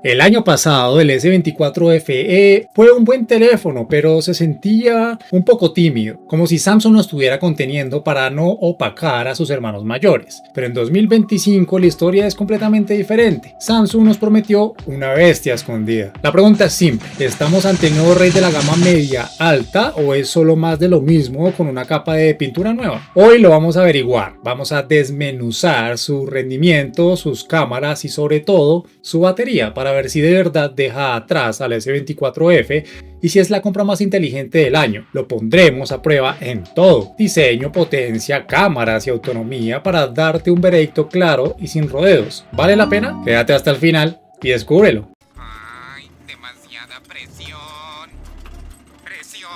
El año pasado el S24 FE fue un buen teléfono, pero se sentía un poco tímido, como si Samsung lo estuviera conteniendo para no opacar a sus hermanos mayores. Pero en 2025 la historia es completamente diferente. Samsung nos prometió una bestia escondida. La pregunta es simple: ¿estamos ante el nuevo rey de la gama media alta o es solo más de lo mismo con una capa de pintura nueva? Hoy lo vamos a averiguar. Vamos a desmenuzar su rendimiento, sus cámaras y sobre todo su batería para ver si de verdad deja atrás al S24F y si es la compra más inteligente del año. Lo pondremos a prueba en todo: diseño, potencia, cámaras y autonomía para darte un veredicto claro y sin rodeos. ¿Vale la pena? Quédate hasta el final y descúbrelo. Ay, demasiada presión. Presión.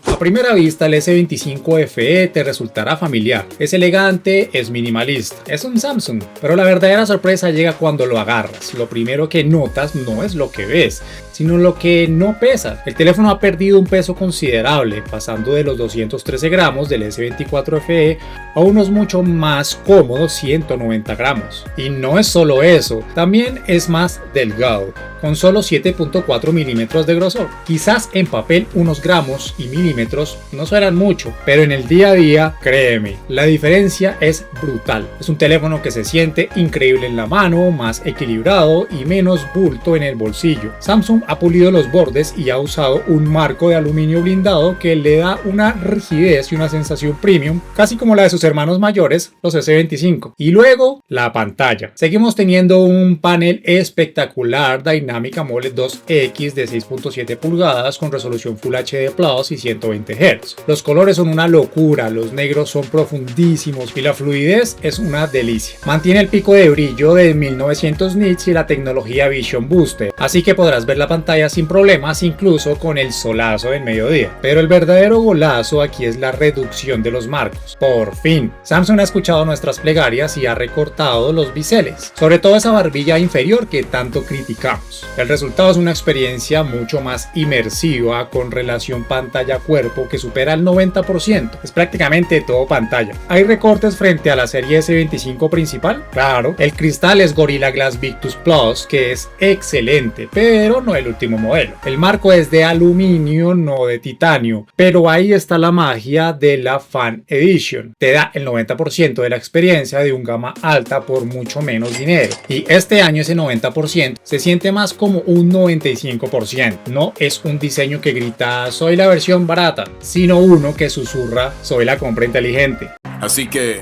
A primera vista el S25 FE te resultará familiar. Es elegante, es minimalista, es un Samsung, pero la verdadera sorpresa llega cuando lo agarras. Lo primero que notas no es lo que ves, sino lo que no pesa. El teléfono ha perdido un peso considerable, pasando de los 213 gramos del S24 FE a unos mucho más cómodos 190 gramos. Y no es solo eso, también es más delgado, con solo 7.4 milímetros de grosor. Quizás en papel unos gramos y milímetros no suenan mucho, pero en el día a día, créeme, la diferencia es brutal. Es un teléfono que se siente increíble en la mano, más equilibrado y menos bulto en el bolsillo. Samsung ha pulido los bordes y ha usado un marco de aluminio blindado que le da una rigidez y una sensación premium, casi como la de sus hermanos mayores, los S25. Y luego, la pantalla. Seguimos teniendo un panel espectacular Dynamic AMOLED 2X de 6.7 pulgadas con resolución Full HD Plus y 120 Hz. Los colores son una locura, los negros son profundísimos y la fluidez es una delicia. Mantiene el pico de brillo de 1900 nits y la tecnología Vision Booster, así que podrás ver la pantalla sin problemas, incluso con el solazo del mediodía. Pero el verdadero golazo aquí es la reducción de los marcos. Por fin, Samsung ha escuchado nuestras plegarias y ha recortado los biseles, sobre todo esa barbilla inferior que tanto criticamos. El resultado es una experiencia mucho más inmersiva con relación pantalla-cuerpo que supera el 90%. Es prácticamente todo pantalla. ¿Hay recortes frente a la serie S25 principal? Claro, el cristal es Gorilla Glass Victus Plus, que es excelente, pero no el último modelo. El marco es de aluminio, no de titanio, pero ahí está la magia de la Fan Edition. Te da el 90% de la experiencia de un gama alta por mucho menos dinero. Y este año ese 90% se siente más como un 95%. No es un diseño que grita "soy la versión barata", sino uno que susurra "soy la compra inteligente". Así que,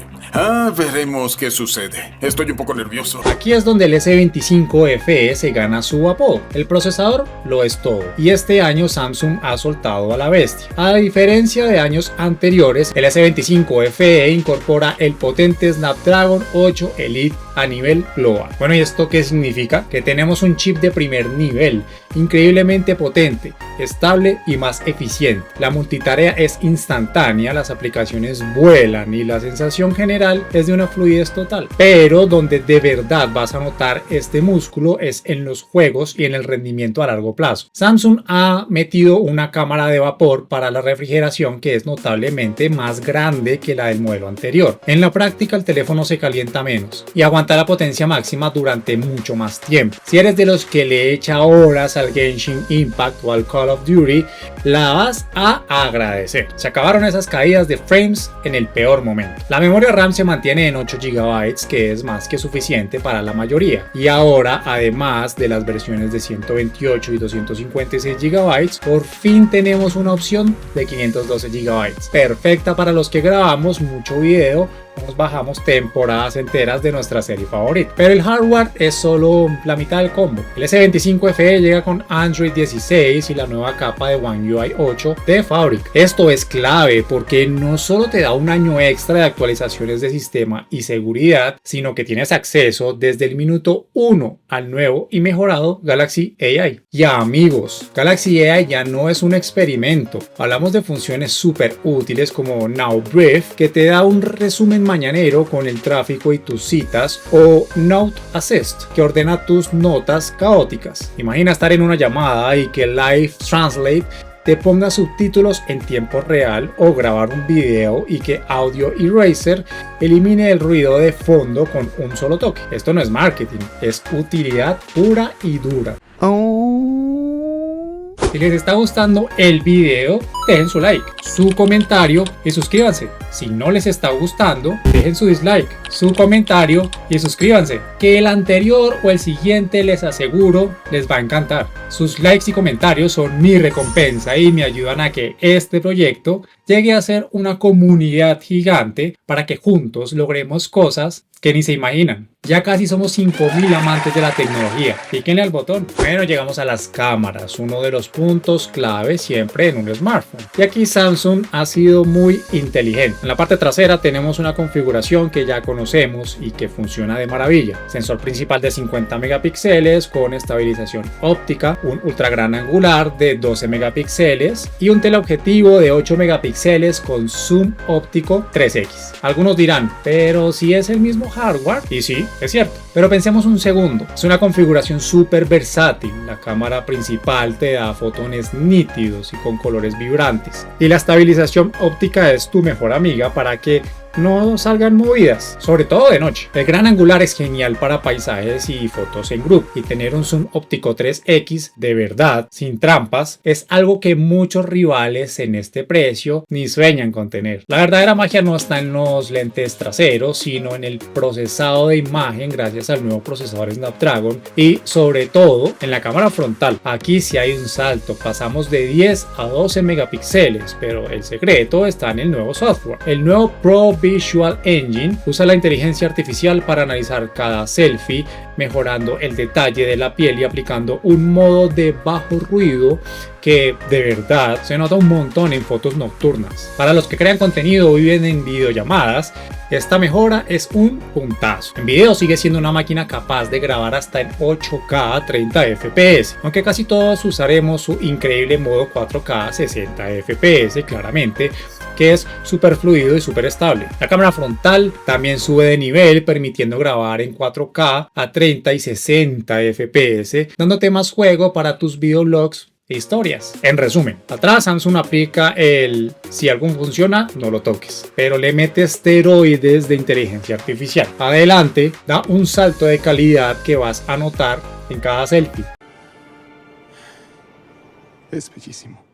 veremos qué sucede. Estoy un poco nervioso. Aquí es donde el S25 FE se gana su apodo. El procesador lo es todo. Y este año Samsung ha soltado a la bestia. A diferencia de años anteriores, el S25 FE incorpora el potente Snapdragon 8 Elite a nivel global. Bueno, ¿y esto qué significa? Que tenemos un chip de primer nivel, increíblemente potente, estable y más eficiente. La multitarea es instantánea, las aplicaciones vuelan y la sensación general es de una fluidez total. Pero donde de verdad vas a notar este músculo es en los juegos y en el rendimiento a largo plazo. Samsung ha metido una cámara de vapor para la refrigeración que es notablemente más grande que la del modelo anterior. En la práctica el teléfono se calienta menos y aguanta la potencia máxima durante mucho más tiempo. Si eres de los que le echa horas al Genshin Impact o al Call of Duty, la vas a agradecer. Se acabaron esas caídas de frames en el peor momento. La memoria RAM se mantiene en 8 GB, que es más que suficiente para la mayoría. Y ahora, además de las versiones de 128 y 256 GB, por fin tenemos una opción de 512 GB. Perfecta para los que grabamos mucho video, nos bajamos temporadas enteras de nuestra serie favorita. Pero el hardware es solo la mitad del combo. El S25 FE llega con Android 16 y la nueva capa de One UI 8 de fábrica. Esto es clave porque no solo te da un año extra de actualizaciones de sistema y seguridad, sino que tienes acceso desde el minuto 1 al nuevo y mejorado Galaxy AI. Ya amigos, Galaxy AI ya no es un experimento. Hablamos de funciones súper útiles como Now Brief, que te da un resumen mañanero con el tráfico y tus citas, o Note Assist, que ordena tus notas caóticas. Imagina estar en una llamada y que Live Translate te ponga subtítulos en tiempo real o grabar un video y que Audio Eraser elimine el ruido de fondo con un solo toque. Esto no es marketing, es utilidad pura y dura. Si les está gustando el video, dejen su like, su comentario y suscríbanse. Si no les está gustando, dejen su dislike, su comentario y suscríbanse. Que el anterior o el siguiente, les aseguro, les va a encantar. Sus likes y comentarios son mi recompensa y me ayudan a que este proyecto llegue a ser una comunidad gigante para que juntos logremos cosas que ni se imaginan. Ya casi somos 5000 amantes de la tecnología. Píquenle al botón. Bueno, llegamos a las cámaras, uno de los puntos clave siempre en un smartphone. Y aquí Samsung ha sido muy inteligente. En la parte trasera tenemos una configuración que ya conocemos y que funciona de maravilla. Sensor principal de 50 megapíxeles con estabilización óptica, un ultra gran angular de 12 megapíxeles y un teleobjetivo de 8 megapíxeles con zoom óptico 3x. Algunos dirán, pero si es el mismo hardware, y sí, es cierto, pero pensemos un segundo. Es una configuración súper versátil. La cámara principal te da fotones nítidos y con colores vibrantes, y la estabilización óptica es tu mejor amiga para que no salgan movidas, sobre todo de noche. El gran angular es genial para paisajes y fotos en grupo, y tener un zoom óptico 3x de verdad, sin trampas, es algo que muchos rivales en este precio ni sueñan con tener. La verdadera magia no está en los lentes traseros, sino en el procesado de imagen gracias al nuevo procesador Snapdragon y sobre todo en la cámara frontal. Aquí sí hay un salto, pasamos de 10 a 12 megapíxeles, pero el secreto está en el nuevo software. El nuevo Pro Visual Engine usa la inteligencia artificial para analizar cada selfie, mejorando el detalle de la piel y aplicando un modo de bajo ruido que de verdad se nota un montón en fotos nocturnas. Para los que crean contenido o viven en videollamadas, esta mejora es un puntazo. En video sigue siendo una máquina capaz de grabar hasta en 8K a 30 FPS, aunque casi todos usaremos su increíble modo 4K a 60 FPS claramente, que es súper fluido y súper estable. La cámara frontal también sube de nivel, permitiendo grabar en 4K a 30 y 60 FPS, dándote más juego para tus videoblogs e historias. En resumen, atrás Samsung aplica el si algo funciona, no lo toques, pero le mete esteroides de inteligencia artificial. Adelante, da un salto de calidad que vas a notar en cada selfie. Es bellísimo.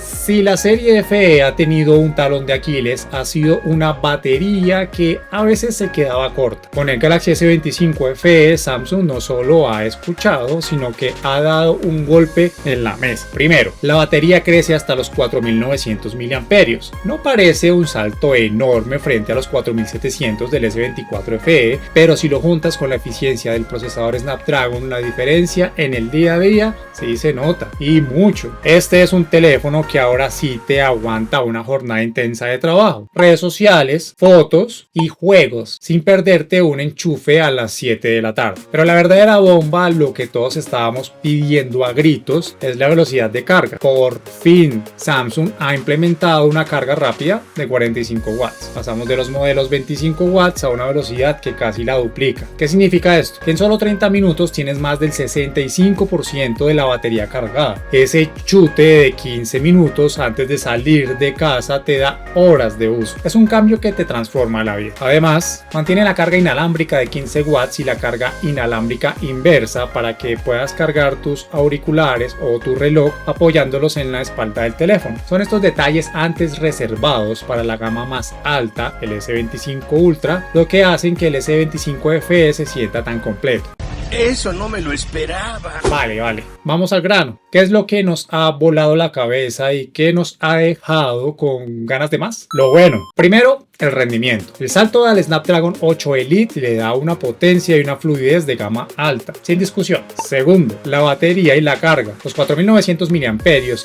Si la serie FE ha tenido un talón de Aquiles, ha sido una batería que a veces se quedaba corta. Con el Galaxy S25 FE, Samsung no solo ha escuchado, sino que ha dado un golpe en la mesa. Primero, la batería crece hasta los 4900 mAh. No parece un salto enorme frente a los 4700 del S24 FE, pero si lo juntas con la eficiencia del procesador Snapdragon, la diferencia en el día a día sí se nota, y mucho. Este es un teléfono que ahora sí te aguanta una jornada intensa de trabajo, redes sociales, fotos y juegos, sin perderte un enchufe a las 7 de la tarde. Pero la verdadera bomba, lo que todos estábamos pidiendo a gritos, es la velocidad de carga. Por fin, Samsung ha implementado una carga rápida de 45 watts. Pasamos de los modelos 25 watts a una velocidad que casi la duplica. ¿Qué significa esto? Que en solo 30 minutos tienes más del 65% de la batería cargada. Ese chute de 15 minutos antes de salir de casa te da horas de uso. Es un cambio que te transforma la vida. Además, mantiene la carga inalámbrica de 15 watts y la carga inalámbrica inversa para que puedas cargar tus auriculares o tu reloj apoyándolos en la espalda del teléfono. Son estos detalles antes reservados para la gama más alta, el S25 Ultra, lo que hacen que el S25 FE se sienta tan completo. Eso no me lo esperaba. Vale. Vamos al grano. ¿Qué es lo que nos ha volado la cabeza y qué nos ha dejado con ganas de más? Lo bueno. Primero, el rendimiento. El salto al Snapdragon 8 Elite le da una potencia y una fluidez de gama alta, sin discusión. Segundo, la batería y la carga. Los 4900 mAh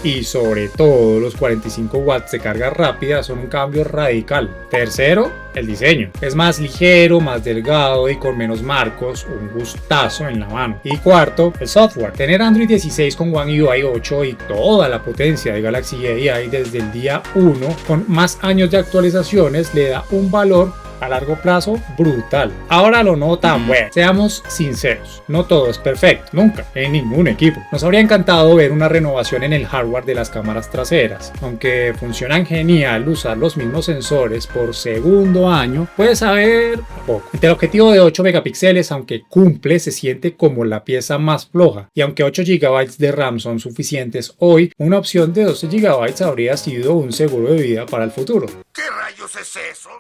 y sobre todo los 45 watts de carga rápida son un cambio radical. Tercero, el diseño. Es más ligero, más delgado y con menos marcos, un gustazo en la mano. Y cuarto, el software. Tener Android 16 con One UI 8 y toda la potencia de Galaxy AI desde el día 1 con más años de actualizaciones le da un valor A largo plazo, brutal. Ahora lo no tan bueno. Seamos sinceros, no todo es perfecto, nunca, en ningún equipo. Nos habría encantado ver una renovación en el hardware de las cámaras traseras. Aunque funcionan genial usar los mismos sensores por segundo año, puedes saber poco. El objetivo de 8 megapíxeles, aunque cumple, se siente como la pieza más floja. Y aunque 8 GB de RAM son suficientes hoy, una opción de 12 GB habría sido un seguro de vida para el futuro. ¿Qué rayos es eso?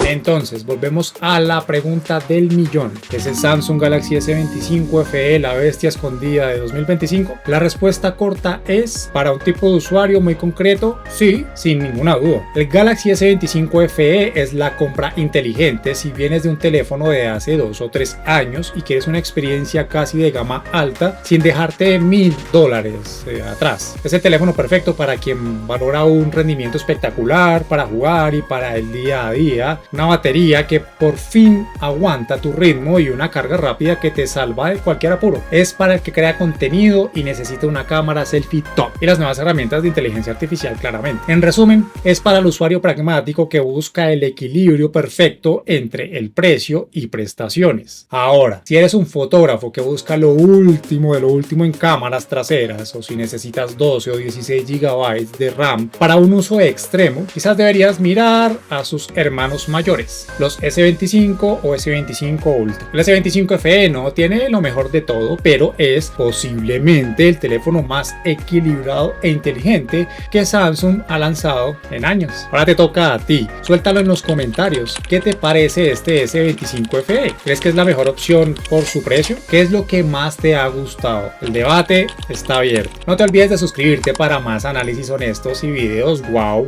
Entonces, volvemos a la pregunta del millón. ¿Es el Samsung Galaxy S25 FE la bestia escondida de 2025? La respuesta corta es, para un tipo de usuario muy concreto, sí, sin ninguna duda. El Galaxy S25 FE es la compra inteligente si vienes de un teléfono de hace 2 o 3 años y quieres una experiencia casi de gama alta sin dejarte $1000 atrás. Es el teléfono perfecto para quien valora un rendimiento espectacular para jugar y para el día a día. Una batería que por fin aguanta tu ritmo y una carga rápida que te salva de cualquier apuro. Es para el que crea contenido y necesita una cámara selfie top y las nuevas herramientas de inteligencia artificial claramente. En resumen, es para el usuario pragmático que busca el equilibrio perfecto entre el precio y prestaciones. Ahora, si eres un fotógrafo que busca lo último de lo último en cámaras traseras o si necesitas 12 o 16 GB de RAM para un uso extremo, quizás deberías mirar a sus hermanos mayores, los S25 o S25 Ultra. El S25 FE no tiene lo mejor de todo, pero es posiblemente el teléfono más equilibrado e inteligente que Samsung ha lanzado en años. Ahora te toca a ti, suéltalo en los comentarios. ¿Qué te parece este S25 FE? ¿Crees que es la mejor opción por su precio? ¿Qué es lo que más te ha gustado? El debate está abierto. No te olvides de suscribirte para más análisis honestos y videos wow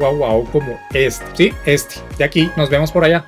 como este. Sí, este. De aquí nos vemos por allá.